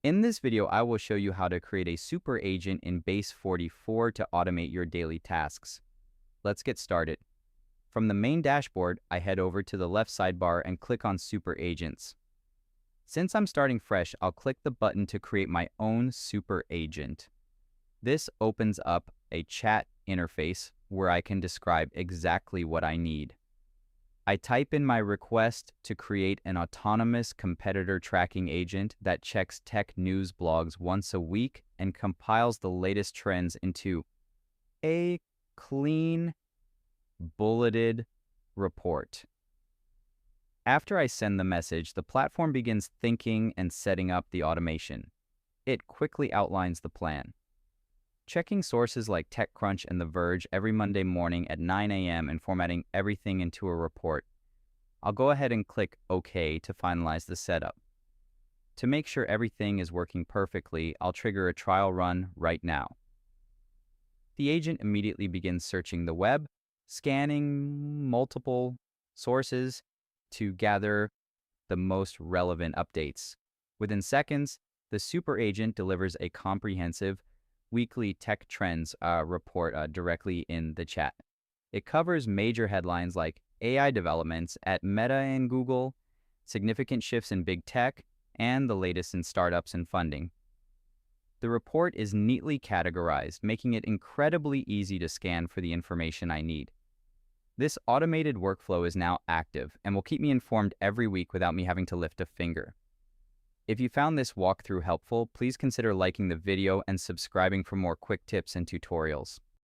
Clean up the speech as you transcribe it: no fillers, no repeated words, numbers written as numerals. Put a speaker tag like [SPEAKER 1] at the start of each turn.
[SPEAKER 1] In this video, I will show you how to create a super agent in Base44 to automate your daily tasks. Let's get started. From the main dashboard, I head over to the left sidebar and click on Super Agents. Since I'm starting fresh, I'll click the button to create my own super agent. This opens up a chat interface where I can describe exactly what I need. I type in my request to create an autonomous competitor tracking agent that checks tech news blogs once a week and compiles the latest trends into a clean, bulleted report. After I send the message, the platform begins thinking and setting up the automation. It quickly outlines the plan. Checking sources like TechCrunch and The Verge every Monday morning at 9 a.m. and formatting everything into a report. I'll go ahead and click OK to finalize the setup. To make sure everything is working perfectly, I'll trigger a trial run right now. The agent immediately begins searching the web, scanning multiple sources to gather the most relevant updates. Within seconds, the super agent delivers a comprehensive weekly tech trends report directly in the chat. It covers major headlines like AI developments at Meta and Google, significant shifts in big tech, and the latest in startups and funding. The report is neatly categorized, making it incredibly easy to scan for the information I need. This automated workflow is now active and will keep me informed every week without me having to lift a finger. If you found this walkthrough helpful, please consider liking the video and subscribing for more quick tips and tutorials.